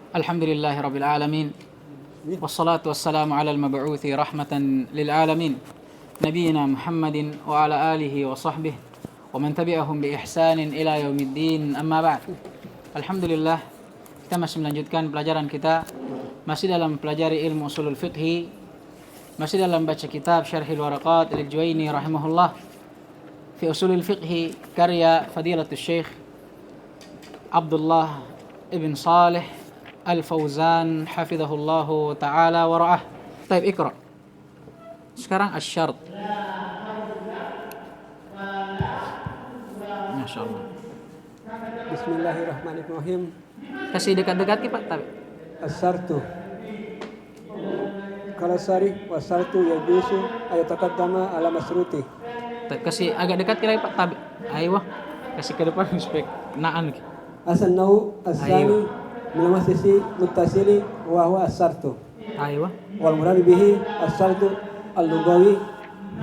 Alhamdulillahi Rabbil Alamin. Wassalatu wassalamu ala al-mab'uthi rahmatan lil alamin. Nabiyyina Muhammadin wa ala alihi wa sahbihi wa man tabi'ahum bi ihsanin ila yaumiddin, amma ba'd. Alhamdulillah, kita masih melanjutkan pelajaran kita, masih dalam pelajari ilmu usulul fiqhi, masih dalam baca kitab Syarhil Waraqat al-Juwaini rahimahullah fi usulul fiqhi karya Fadilatul Syekh Abdullah ibn Salih Al-Fauzan hafizahullahu ta'ala wa ra'ah. Taib, ikra. Sekarang asy-syart. Masyaallah. Bismillahirrahmanirrahim. Kasih dekat-dekat Pak Taib. As-sartu. Kalau sarih wasartu yajuzu ayataqaddama ala masruti. Kasih agak dekat lagi Pak Taib. Ayo, kasih ke depan supaya kenaan. As-nau as-sani min masisi muttasili wa huwa as-sartu. Ayo. Wal murad bihi as-sartu al-lugawi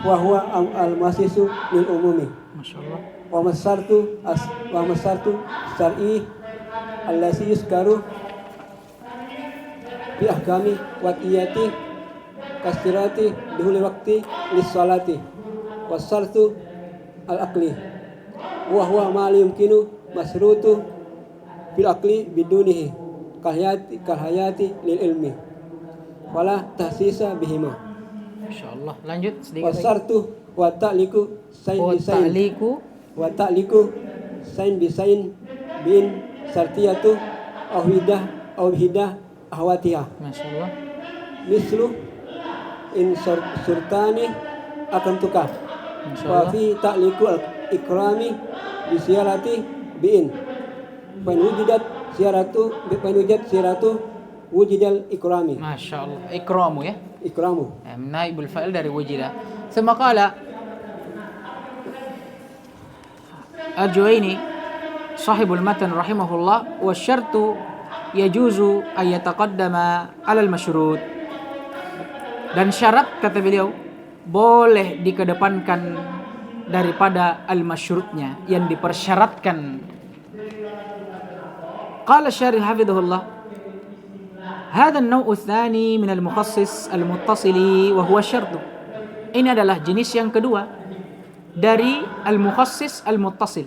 wa huwa al-masisu lil umumi. Masyaallah. Wa masartu syar'i allazi yuskaru bi ahkami waqiyati kastirati bihul waqti lis salati wasartu al-aqli wa huwa ma yumkinu masrutu bil aqli bidunihi kahayati lil ilmi wala tahsisa bihima. Insyaallah. Lanjut sedikit lagi. Wasartu wa ta'liku sain bisain wa ta'liku sain bisain bin sartiyatu aw hidah ahwatiha. Masyaallah. Mislu in surtani akan tukar wa fi ta'liku al-ikrami bi siyarati bi'in Panujidat siratu wujidal ikrami. Masyaallah. Ikramu ya. Ikramu. Naibul fa'il dari wujida. Thumma qala Al-Juwaini sahibul matan rahimahullah, wa syartu yajuzu ay yataqaddama 'ala al-masyrut. Dan syarat, kata beliau, boleh dikedepankan daripada al-masyrutnya, yang dipersyaratkan. Qala syarih hafidhahullah, hadha an-naw'u tsani min al-mukhassis al-muttasili wa huwa syartu. Ini adalah jenis yang kedua dari al-mukhassis al-muttasil,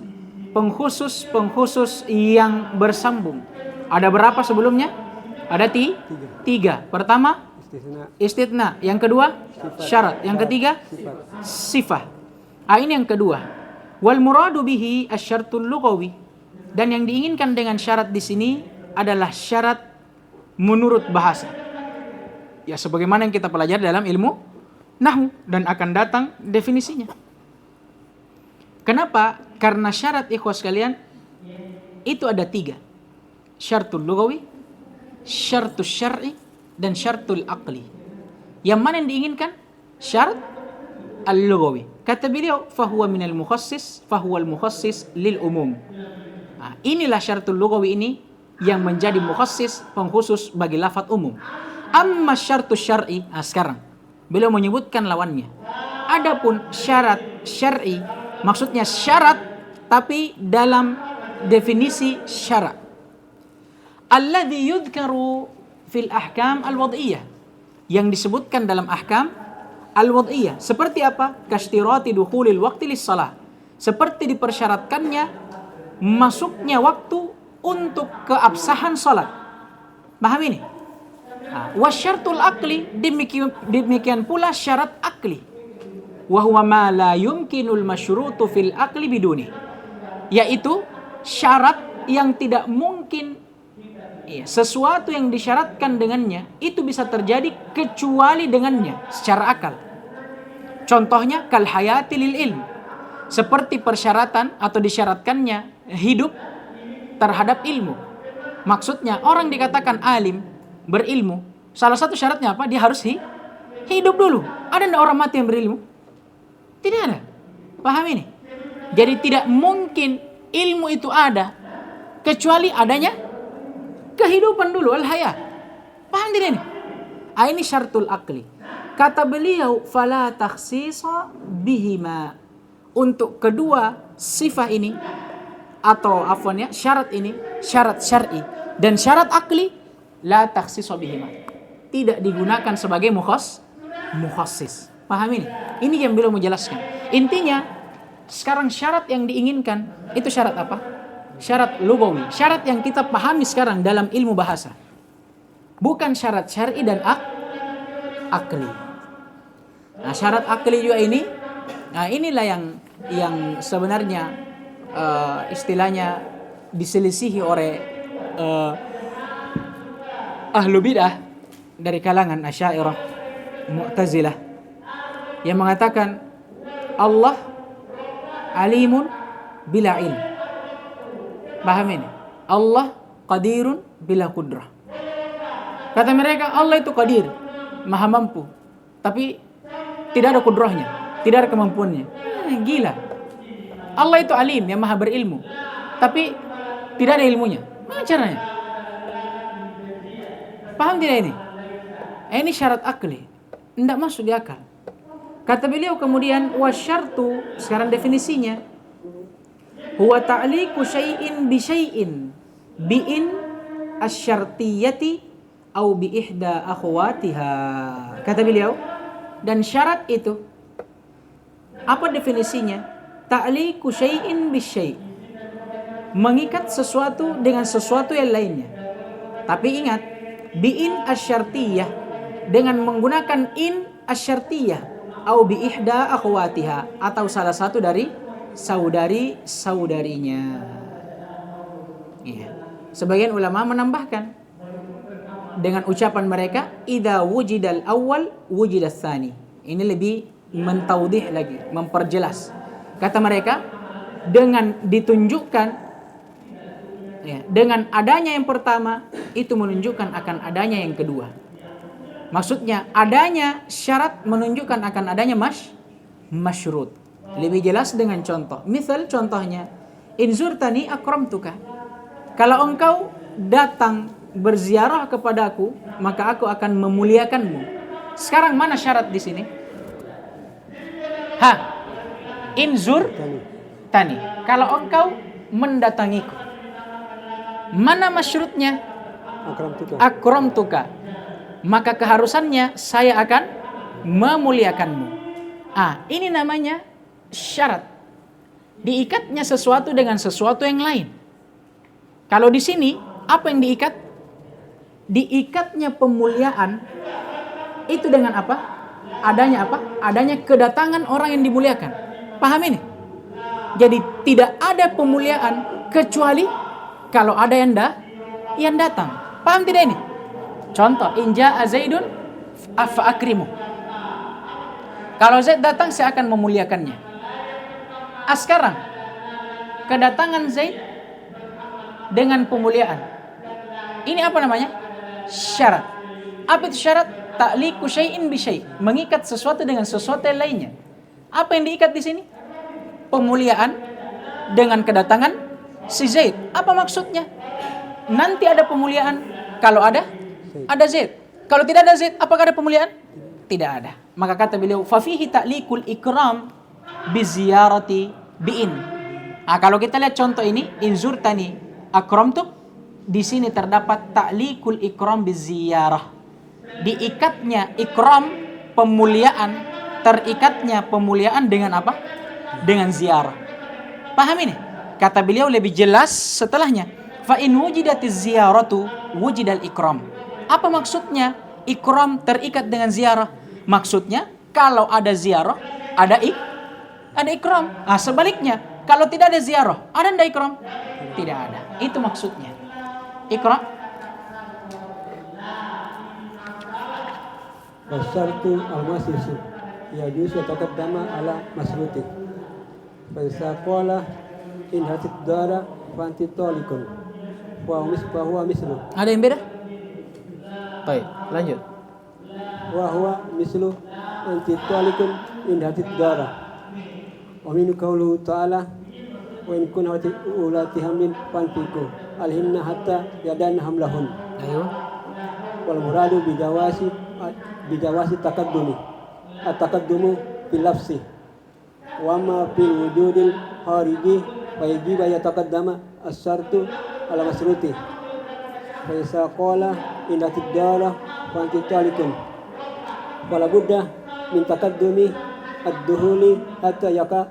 pengkhusus yang bersambung. Ada berapa sebelumnya? Ada tiga. Pertama istitsna, yang kedua syarat, yang ketiga sifah. Ini yang kedua. Wal muradu bihi asy-syartul lughawi. Dan yang diinginkan dengan syarat di sini adalah syarat menurut bahasa. Ya, sebagaimana yang kita pelajari dalam ilmu nahwu dan akan datang definisinya. Kenapa? Karena syarat, ikhwas sekalian, itu ada tiga. Syartul lughawi, syartul syar'i, dan syartul aqli. Yang mana yang diinginkan? Syarat al-lughawi. Kata beliau, fahuwa minal mukhassis, fahuwa al-mukhassis lil umum. Nah, inilah syaratul lughawi ini yang menjadi mukhassis, pengkhusus bagi lafaz umum. Amma syaratus syar'i, sekarang beliau menyebutkan lawannya. Adapun syarat syar'i, maksudnya syarat tapi dalam definisi syarat. Alladzi yudhkaru fil ahkam al-wad'iyah, yang disebutkan dalam ahkam al-wad'iyah. Seperti apa? Kastirati dukhulil waqti lis-shalah. Seperti dipersyaratkannya masuknya waktu untuk keabsahan salat. Paham ini? Wasyartul aqli, demikian pula syarat akli. Wa huwa ma la yumkinul masyrutu fil aqli biduni. Yaitu syarat yang tidak mungkin, sesuatu yang disyaratkan dengannya itu bisa terjadi kecuali dengannya secara akal. Contohnya kal hayati lil ilm. Seperti persyaratan atau disyaratkannya hidup terhadap ilmu. Maksudnya orang dikatakan alim, berilmu, salah satu syaratnya apa? Dia harus hidup dulu. Ada enggak orang mati yang berilmu? Tidak ada. Paham ini? Jadi tidak mungkin ilmu itu ada kecuali adanya kehidupan dulu, al-hayat. Paham tidak ini? Ini syartul aqli. Kata beliau, fala takhsisa bihima. Untuk kedua sifat ini, atau syarat ini, syarat syar'i dan syarat akli, la takhsisu bihima. Tidak digunakan sebagai mukhassis. Paham ini? Ini yang beliau menjelaskan. Intinya, sekarang syarat yang diinginkan itu syarat apa? Syarat lugawi. Syarat yang kita pahami sekarang dalam ilmu bahasa. Bukan syarat syar'i dan akli. Nah, syarat akli juga ini, nah inilah yang sebenarnya istilahnya diselisihi oleh ahlu bidah dari kalangan Asy'ariyah, Mu'tazilah, yang mengatakan Allah alimun bila ilm. Paham ini? Allah qadirun bila qudrah. Kata mereka Allah itu qadir, maha mampu, tapi tidak ada kudrahnya, tidak ada kemampuannya. Gila. Allah itu alim, yang maha berilmu, tapi tidak ada ilmunya. Mana caranya? Paham tidak ini? Ini syarat akli, tidak masuk di akal. Kata beliau kemudian wasyartu, sekarang definisinya, huwa ta'liqu syai'in bi syai'in bi'in asyartiyati au bi ihda akhwatiha. Kata beliau, dan syarat itu apa definisinya? Ta'liqu syai'in bi syai', mengikat sesuatu dengan sesuatu yang lainnya. Tapi ingat, bi'in asyartiyah, dengan menggunakan in asyartiyah, au bi ihda akhwatiha, atau salah satu dari saudari-saudarinya. Iya. Sebagian ulama menambahkan dengan ucapan mereka idza wujidal awwal wujidas tsani. Ini lebih mentaudih lagi, memperjelas. Kata mereka, dengan ditunjukkan ya, dengan adanya yang pertama itu menunjukkan akan adanya yang kedua. Maksudnya adanya syarat menunjukkan akan adanya masyrut. Lebih jelas dengan contoh. Misal contohnya, in zurtani akramtuka. Kalau engkau datang berziarah kepadaku, maka aku akan memuliakanmu. Sekarang mana syarat di sini? In zurtani. Kalau engkau mendatangiku. Mana masyrutnya? Akramtuka. Maka keharusannya saya akan memuliakanmu. Ini namanya syarat. Diikatnya sesuatu dengan sesuatu yang lain. Kalau di sini apa yang diikat? Diikatnya pemuliaan itu dengan apa? Adanya apa? Adanya kedatangan orang yang dimuliakan. Paham ini? Jadi tidak ada pemuliaan kecuali kalau ada yang datang. Paham tidak ini? Contoh, in jaa Zaidun fa akrimu. Kalau Zaid datang, saya akan memuliakannya. Sekarang kedatangan Zaid dengan pemuliaan. Ini apa namanya? Syarat. Apa itu syarat? Ta'liqu syai'in bi syai', mengikat sesuatu dengan sesuatu yang lainnya. Apa yang diikat di sini? Pemuliaan dengan kedatangan si Zaid. Apa maksudnya? Nanti ada pemuliaan kalau ada Zaid. Kalau tidak ada Zaid, apakah ada pemuliaan? Tidak ada. Maka kata beliau, fa fihi ta'liqul ikram bi ziyarati bi'in. Kalau kita lihat contoh ini, in zurtani akramtuk, di sini terdapat ta'liqul ikram bi ziyarah. Diikatnya ikram, pemuliaan, terikatnya pemuliaan dengan apa? Dengan ziarah. Paham ini? Kata beliau lebih jelas setelahnya. Fa in wujidatiz ziyaratu wujidal ikram. Apa maksudnya ikram terikat dengan ziarah? Maksudnya kalau ada ziarah ada ikram. Sebaliknya kalau tidak ada ziarah ada enggak ikram? Tidak ada. Itu maksudnya. Ikra. Wasyartu al-masisu yajuz yataqaddama ala masruti. Fa isa qala in hasid dara fa anti talikun. Wa huwa mislu. Ada yang beda? Baik, lanjut. Wa huwa mislu anti talikun in hasid dara. Wa min qawluhu ta'ala wa in kunna ulati hamlin fanfiku alhinna hatta yadan hamlahun. Ayo. Wal muradu bijawasi taqaddumu bil lafsi wa ma fil wujudil khariji wa yajibu yataqaddama as-syartu ala masruti فإذا قال إن الدار فأنت طالق فلا بد من تقدم الدخول حتى يقع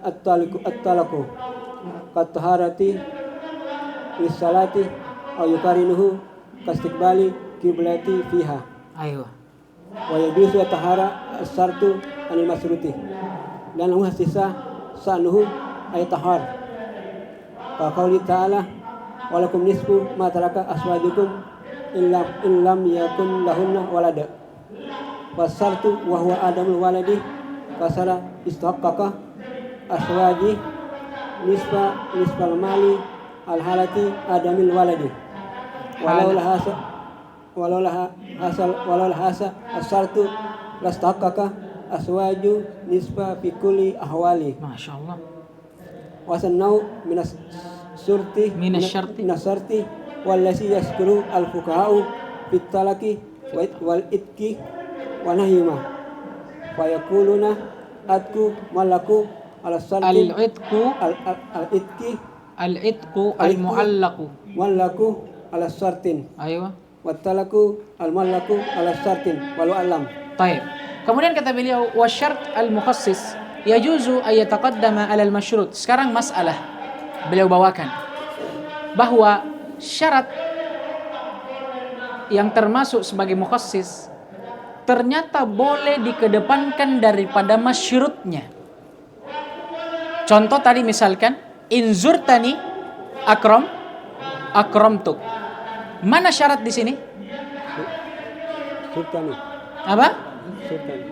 الطلاق كالطهارة للصلاة أو يقارنه كاستقبال قبلة فيها Ayo. ويجوز الطهارة الشرط عن المشروط لأنه حسس شأنه أي طهار وقوله تعالى ولكم نصف ما ترك أزواجكم إن لم يكن لهن ولد والشرط وهو عدم الولد فصار استحقاق أزواج نصف المال الحالة عدم الولد ولو لها الشرط لاستحقاق أزواج نصف في كل أحوال Masya Allah. وسنوا من الشرط والذي يذكر الفقهاء في الطلاق والإتك ونهيهما فيقولون أتك ملك على الشرط العتق المعلق. ملك على الشرط Ayo. والطلاق الملك على الشرط ولو أعلم. Taib. Kemudian kata beliau wasyart al-mukhassis yajuzu ay yataqaddama 'ala al-masyrut. Sekarang masalah beliau bawakan bahwa syarat yang termasuk sebagai mukhassis ternyata boleh dikedepankan daripada masyrutnya. Contoh tadi misalkan inzurtani akramtuk. Mana syarat di sini? Sultani. Apa? Sultani.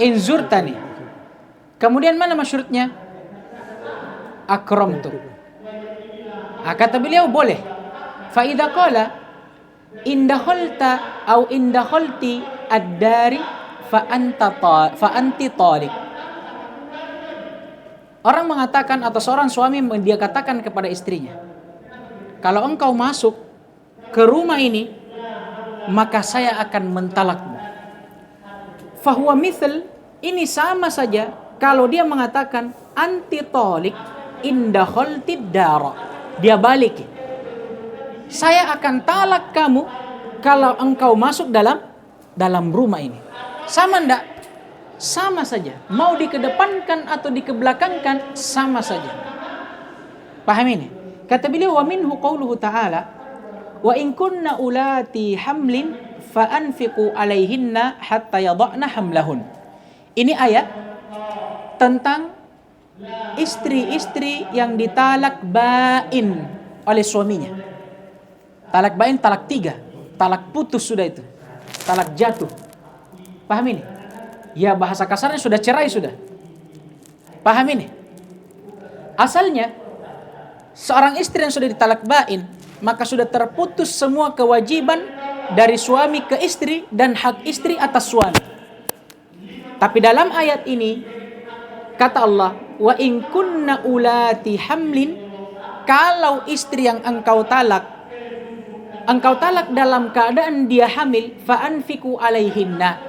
Inzurtani. Kemudian mana masyrutnya? Akramtuk. Kata beliau boleh. Fa idza qala indakhalta au indakhalti ad-dari fa anti taliq. Orang mengatakan atau seorang suami dia katakan kepada istrinya, kalau engkau masuk ke rumah ini maka saya akan mentalakmu. Fahuwa mithl, ini sama saja kalau dia mengatakan anti taliq indakhalti dara. Dia balik. Saya akan talak kamu kalau engkau masuk dalam rumah ini. Sama enggak? Sama saja. Mau dikedepankan atau dikebelakangkan sama saja. Paham ini? Kata beliau wa minhu qauluhu ta'ala wa in kunna ulati hamlin fa anfiqu alaihinna hatta yada'na hamlahun. Ini ayat tentang istri-istri yang ditalak bain oleh suaminya. Talak bain, talak 3. Talak putus sudah itu. Talak jatuh. Paham ini? Ya bahasa kasarnya sudah cerai sudah. Paham ini? Asalnya seorang istri yang sudah ditalak bain maka sudah terputus semua kewajiban dari suami ke istri dan hak istri atas suami. Tapi dalam ayat ini kata Allah, wa in kunna ulati hamlin, kalau istri yang engkau talak dalam keadaan dia hamil, fa anfiqu alaihinna,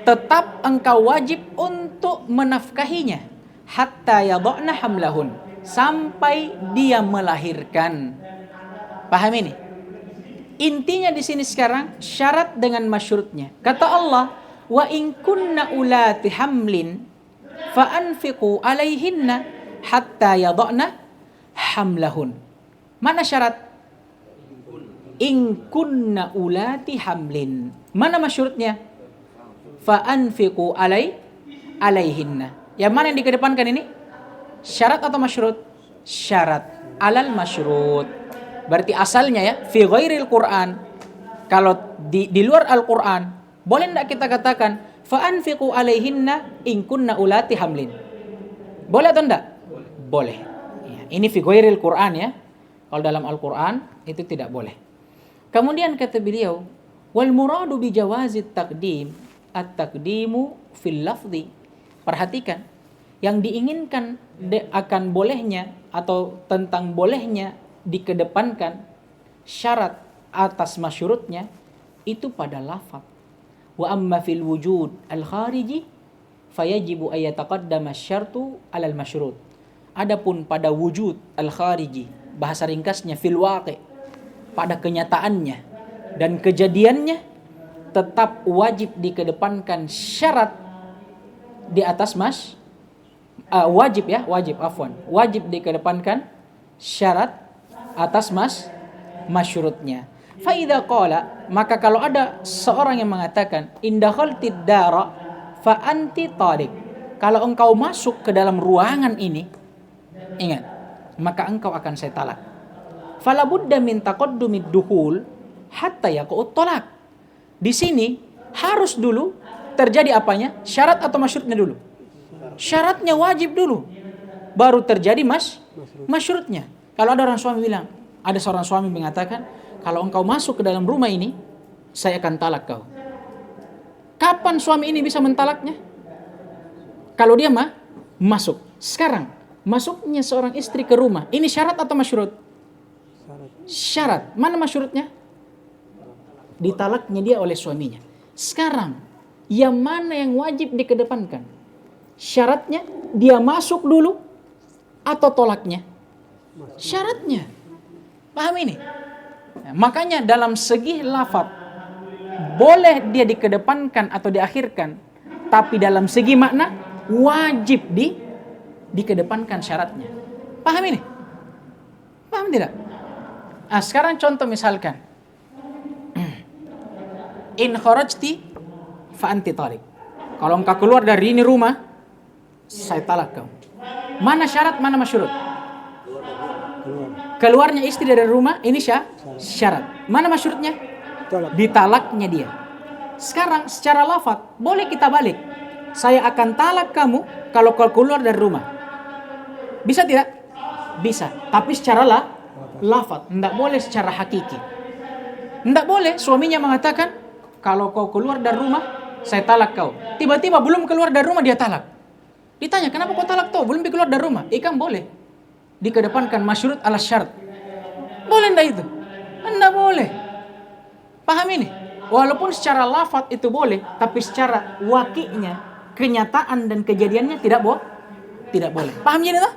tetap engkau wajib untuk menafkahinya hatta yada'na hamlahun, sampai dia melahirkan. Paham ini? Intinya di sini sekarang syarat dengan masyrutnya. Kata Allah, wa in kunna ulati hamlin fa anfiqu alaihinna hatta yada'na hamlahun. Mana syarat? In kunna ulati hamlin. Mana masyrutnya? Fa anfiqu alaihinna. Yang mana yang dikedepankan ini? Syarat atau masyrut? Syarat. Alal masyrut. Berarti asalnya ya fi ghairil Quran. Kalau di luar Al-Quran, boleh enggak kita katakan fa anfiqu alaihinna in kunna ulati hamlin? Boleh atau enggak? Boleh. Ya, ini fi ghairil Quran ya. Kalau dalam Al-Quran itu tidak boleh. Kemudian kata beliau, wal muradu bi jawazit taqdim at-taqdimu fil lafzi. Perhatikan, yang diinginkan akan bolehnya atau tentang bolehnya dikedepankan syarat atas masyrutnya itu pada lafaz. Wa amma fil wujud al-khariji fayajibu ay yataqaddama asy-syartu 'alal masyrut. Adapun pada wujud al-khariji, bahasa ringkasnya fil waqi', pada kenyataannya dan kejadiannya tetap wajib dikedepankan syarat di atas wajib dikedepankan syarat atas masyurutnya. Fa idza qala, maka kalau ada seorang yang mengatakan indakhaltid dara fa anti taliq, kalau engkau masuk ke dalam ruangan ini, ingat, maka engkau akan saya talak. Fala budda min taqaddumid dukhul hatta yaqut talaq. Di sini harus dulu terjadi apanya? Syarat atau masyurutnya dulu? Syaratnya wajib dulu, baru terjadi masyurutnya. Kalau ada seorang suami mengatakan, kalau engkau masuk ke dalam rumah ini, saya akan talak kau. Kapan suami ini bisa mentalaknya? Kalau dia masuk. Sekarang, masuknya seorang istri ke rumah, ini syarat atau masyurut? Syarat. Mana masyurutnya? Ditalaknya dia oleh suaminya. Sekarang, yang mana yang wajib dikedepankan? Syaratnya, dia masuk dulu atau tolaknya? Syaratnya. Paham ini? Nah, makanya dalam segi lafaz boleh dia dikedepankan atau diakhirkan, tapi dalam segi makna wajib dikedepankan syaratnya. Paham ini? Paham tidak? Nah, sekarang contoh misalkan in kharajti fa anti taliq. Kalau engkau keluar dari ini rumah, saya talak kau. Mana syarat, mana masyurut? Keluarnya istri dari rumah, ini syarat. Mana masyurutnya? Ditalaknya dia. Sekarang secara lafaz boleh kita balik. Saya akan talak kamu kalau kau keluar dari rumah. Bisa tidak? Bisa. Tapi secara lafaz, tidak boleh secara hakiki. Tidak boleh suaminya mengatakan, kalau kau keluar dari rumah, saya talak kau. Tiba-tiba belum keluar dari rumah dia talak. Ditanya, kenapa kau talak kau? Belum keluar dari rumah. Ikan boleh dikedepankan masyurut ala syarat. Boleh enggak itu? Enggak boleh. Paham ini? Walaupun secara lafaz itu boleh, tapi secara waqi'nya, kenyataan dan kejadiannya tidak boleh. Paham ini tak?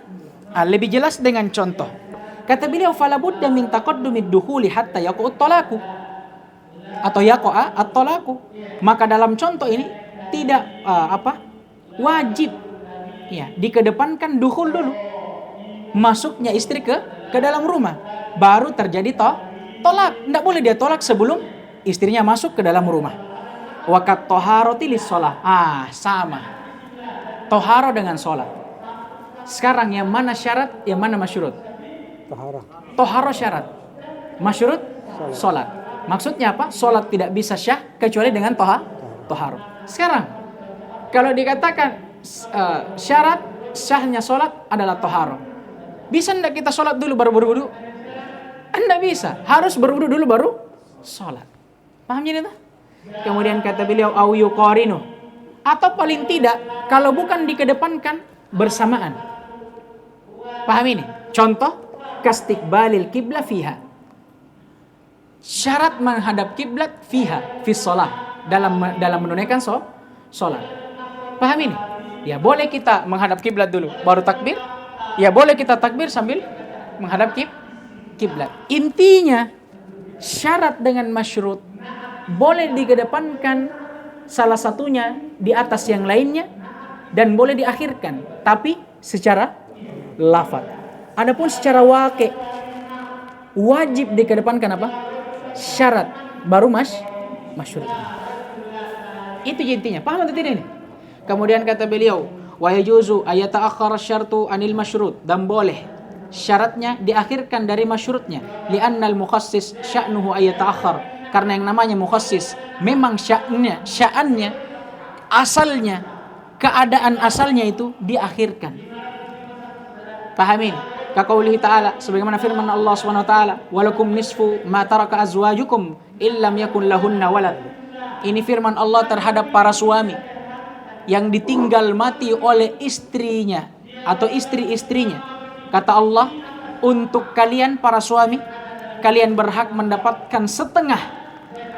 Lebih jelas dengan contoh. Kata beliau, fala budda min taqaddumid dukhuli hatta yaqut talaqu. Atau yaqa'a at-talaqu. Maka dalam contoh ini tidak wajib ya dikedepankan dukhul dulu. Masuknya istri ke dalam rumah, baru terjadi tolak. Tidak boleh dia tolak sebelum istrinya masuk ke dalam rumah. Waqat taharati lis-shalah. Sama. Toharo dengan sholat. Sekarang yang mana syarat, yang mana masyurut? Toharo syarat. Masyurut sholat. Maksudnya apa? Sholat tidak bisa syah kecuali dengan toharo. Sekarang, kalau dikatakan syarat syahnya sholat adalah toharo, bisa enggak kita sholat dulu baru berwudu? Enggak bisa. Harus berwudu dulu baru sholat. Paham jadi tak? Kemudian kata beliau au yuqarinu, atau paling tidak kalau bukan dikedepankan bersamaan. Paham ini? Contoh kastiqbalil qiblah fiha. Syarat menghadap kiblat fiha fi shalah, dalam menunaikan salat. Paham ini? Ya boleh kita menghadap kiblat dulu baru takbir. Ya boleh kita takbir sambil menghadap kiblat. Intinya syarat dengan masyurut boleh dikedepankan salah satunya di atas yang lainnya dan boleh diakhirkan, tapi secara lafaz. Adapun secara waqi' wajib dikedepankan apa? Syarat baru masyurut. Itu intinya. Paham atau tidak ini? Kemudian kata beliau, wa yajuzu ayata'akhkhara syartu anil masyurut, dan boleh syaratnya diakhirkan dari masyurutnya, li'annal mukhassis sya'nuhu ayata'akhkhar, karena yang namanya mukhassis memang sya'annya asalnya, keadaan asalnya itu diakhirkan. Pahamin? Kaqaulihi ta'ala, sebagaimana firman Allah Subhanahu wa taala, walakum nisfu ma taraka azwajukum illam yakun lahunna walad. Ini firman Allah terhadap para suami yang ditinggal mati oleh istrinya atau istri-istrinya. Kata Allah, untuk kalian para suami, kalian berhak mendapatkan setengah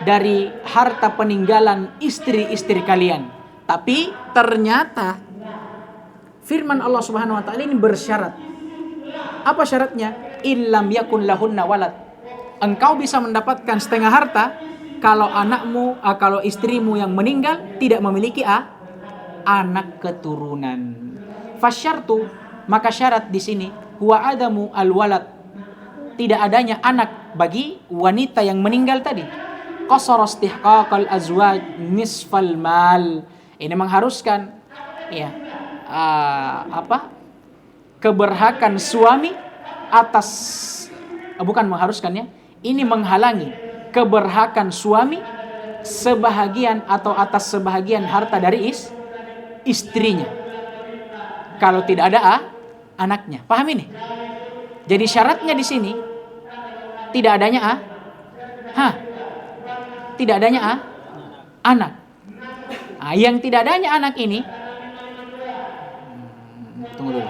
dari harta peninggalan istri-istri kalian. Tapi ternyata firman Allah Subhanahu wa taala ini bersyarat. Apa syaratnya? Illam yakun lahunna walad. engkau bisa mendapatkan setengah harta kalau kalau istrimu yang meninggal tidak memiliki anak keturunan. Fasyartu, maka syarat di sini huwa adamu alwalad, tidak adanya anak bagi wanita yang meninggal tadi. Qasara istihqaqal azwaj nisfal mal. Ini mengharuskan keberhakan suami atas bukan mengharuskan ya. Ini menghalangi keberhakan suami sebahagian atau atas sebahagian harta dari istrinya kalau tidak ada anaknya. Paham ini? Jadi syaratnya di sini tidak adanya anak. Yang tidak adanya anak ini tunggu dulu.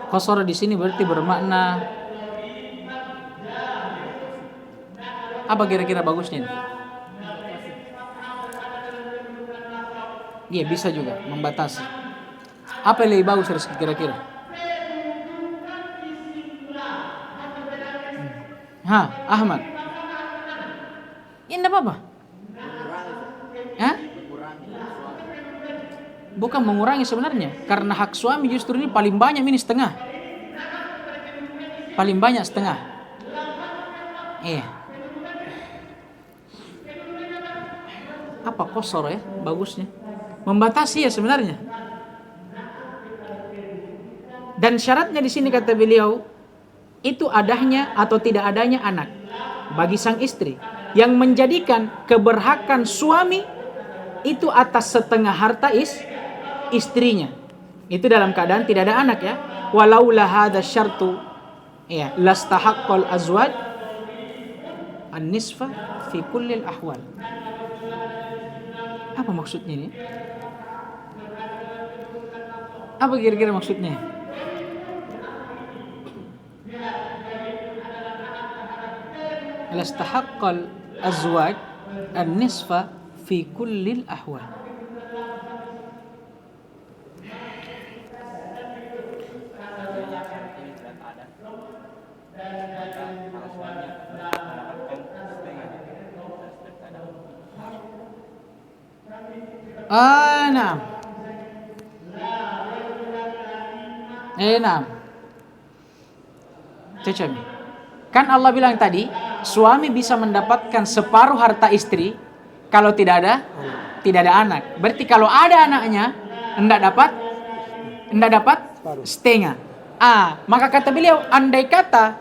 Qasara di sini berarti bermakna apa kira-kira bagusnya? Iya, bisa juga membatasi. Apa yang lebih bagus kira-kira? Ahmad. Ini apa? Bukan mengurangi sebenarnya, karena hak suami justru ini paling banyak, ini setengah. Paling banyak setengah. Iya. Apa kosor ya bagusnya? Membatasi ya sebenarnya. Dan syaratnya di sini kata beliau itu adanya atau tidak adanya anak bagi sang istri yang menjadikan keberhakan suami itu atas setengah harta istrinya. Itu dalam keadaan tidak ada anak ya. Walaula hadza syartu lastahaqqal azwaj an-nisfa fi kulli al-ahwal. Apa maksudnya ini? Apa kira-kira maksudnya? Lastahaqqal azwaj an-nisfa fi kulli al-ahwal. Nah. Cecami. Kan Allah bilang tadi, suami bisa mendapatkan separuh harta istri kalau tidak ada anak. Berarti kalau ada anaknya, enggak dapat setengah. Maka kata beliau, andai kata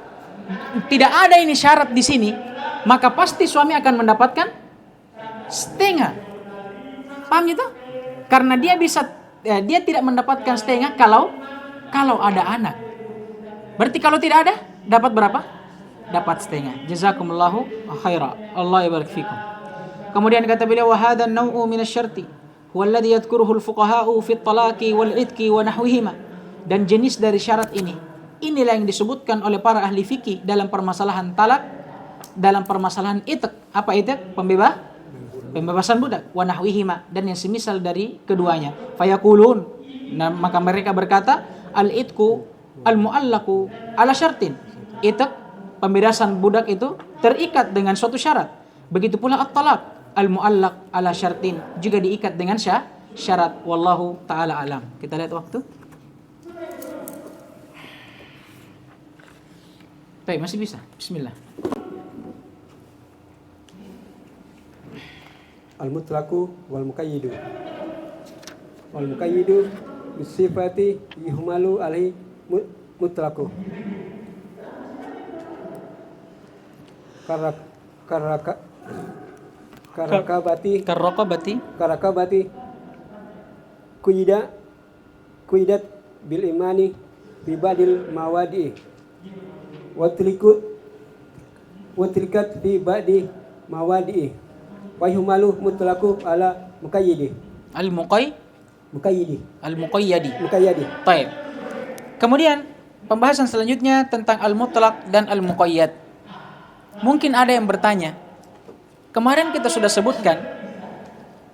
tidak ada ini syarat di sini, maka pasti suami akan mendapatkan setengah. Paham gitu? Karena dia tidak mendapatkan setengah kalau ada anak. Berarti kalau tidak ada, dapat berapa? Dapat setengah. Jazakumullahu khaira. Allah yabarik fikum. Kemudian kata beliau, wa hadha an-naw'u min asy-syarti huwa alladhi yadhkuruhu al-fuqaha'u fi at-talaqi wal-'idki wa nahwihima. Dan jenis dari syarat inilah yang disebutkan oleh para ahli fikih dalam permasalahan talak, dalam permasalahan itik. Apa itik? Pembebasan budak, wa nahwihima, dan yang semisal dari keduanya. Fayaqulun, nah, maka mereka berkata, al-itku al-mu'allaqu ala syartin. Itik, pembebasan budak itu terikat dengan suatu syarat. Begitu pula at-talaq al-mu'allaq ala syartin, juga diikat dengan syarat. Wallahu taala alam. Kita lihat waktu. Baik, masih bisa. Bismillah. Al-mutlaqu wal muqayyidu. Wal muqayyidu bisifati yuhmalu alaihi mutlaqu. Karakabati kuyidat bil imani bi ba'dil mawadi watlikat fi ba'di mawadi wa yuhmalu mutlaqu ala muqayyidi. Muqayyidi. Baik. Kemudian pembahasan selanjutnya tentang al-mutlaq dan al-muqayyad. Mungkin ada yang bertanya, kemarin kita sudah sebutkan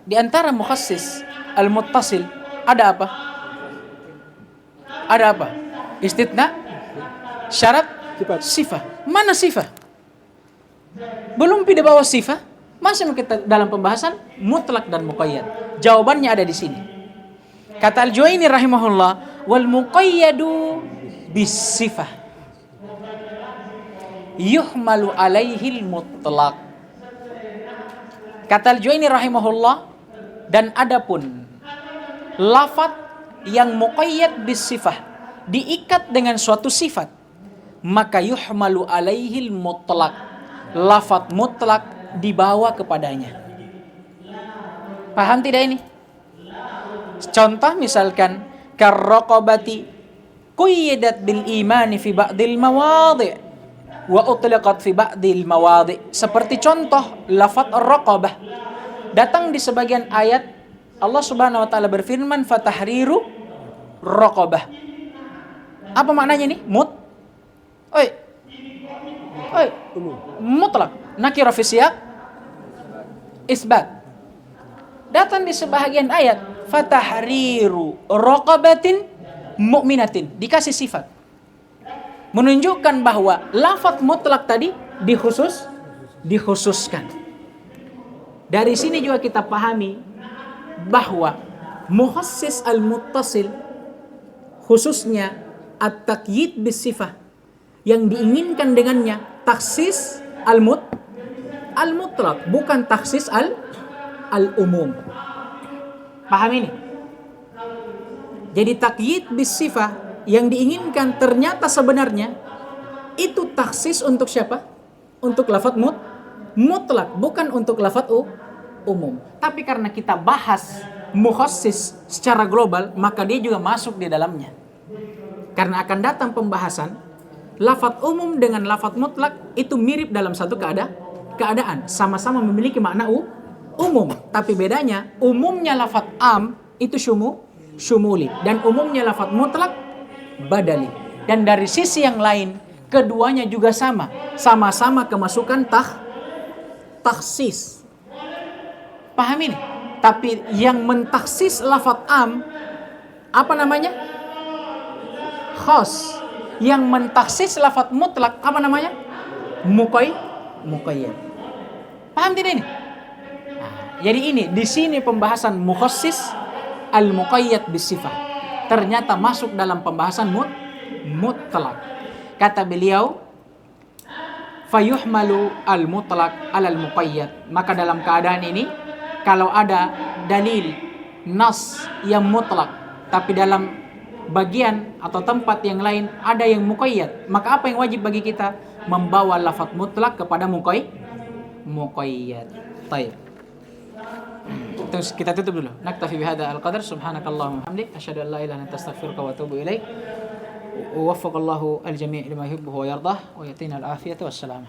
di antara mukhassis al-muttasil ada apa? Istitna syarat Sifat. sifah. Mana sifah? Belum di bawah sifah, masih kita dalam pembahasan mutlak dan muqayyad. Jawabannya ada di sini. Kata Al-Juwaini rahimahullah, wal muqayyadu bis sifah yuhmalu alaihi mutlak. Kata Al-Juwaini rahimahullah, dan adapun lafaz yang muqayyad bis sifah, diikat dengan suatu sifat, maka yuhmalu alaihi mutlak, lafaz mutlak dibawa kepadanya. Paham tidak ini? Contoh misalkan karraqabati quyyidat bil imani fi ba'dil mawadhi' wa utlaqat fi ba'dil mawadhi'. Seperti contoh lafaz raqabah datang di sebagian ayat, Allah Subhanahu wa taala berfirman fatahriru raqabah. Apa maknanya nih? Mutlak. Nakira fi siyaq isbat. Datang di sebagian ayat fatahriru raqabatin mu'minatin, dikasih sifat. Menunjukkan bahwa lafaz mutlak tadi dikhususkan. Dari sini juga kita pahami bahwa mukhassis al-muttasil, khususnya at-taqyid bis sifah, yang diinginkan dengannya taksis al-mutlak, bukan taksis al-umum. Paham ini? Jadi taqyid bis sifah yang diinginkan ternyata sebenarnya itu taksis untuk siapa? Untuk lafaz mutlak, bukan untuk lafaz umum. Tapi karena kita bahas mukhassis secara global, maka dia juga masuk di dalamnya. Karena akan datang pembahasan lafaz umum dengan lafaz mutlak itu mirip dalam satu keadaan, sama-sama memiliki makna umum, tapi bedanya umumnya lafaz am itu syumuli dan umumnya lafaz mutlak badali. Dan dari sisi yang lain keduanya juga sama-sama kemasukan taksis. Paham ini? Tapi yang mentaksis lafaz am apa namanya? Khas. Yang mentaksis lafaz mutlak apa namanya? Muqayyad. Paham tidak ini? Jadi ini di sini pembahasan mukhassis al-muqayyad bis-sifah ternyata masuk dalam pembahasan mutlak. Kata beliau, fayuhmalu al-mutlak alal muqayyad. Maka dalam keadaan ini kalau ada dalil nas yang mutlak tapi dalam bagian atau tempat yang lain ada yang muqayyad, maka apa yang wajib bagi kita? Membawa lafaz mutlak kepada muqayyad. Baik. Terus kita tutup dulu. Naktafi bihadza al-qadar. Subhanakallahumma wa hamdik, asyhadu an la ilaha illa anta astaghfiruka wa atubu ilaik. Wa waffaqallahu al-jami' lima yuhibbu wa yardah wa yatina al-afiyata wassalamah.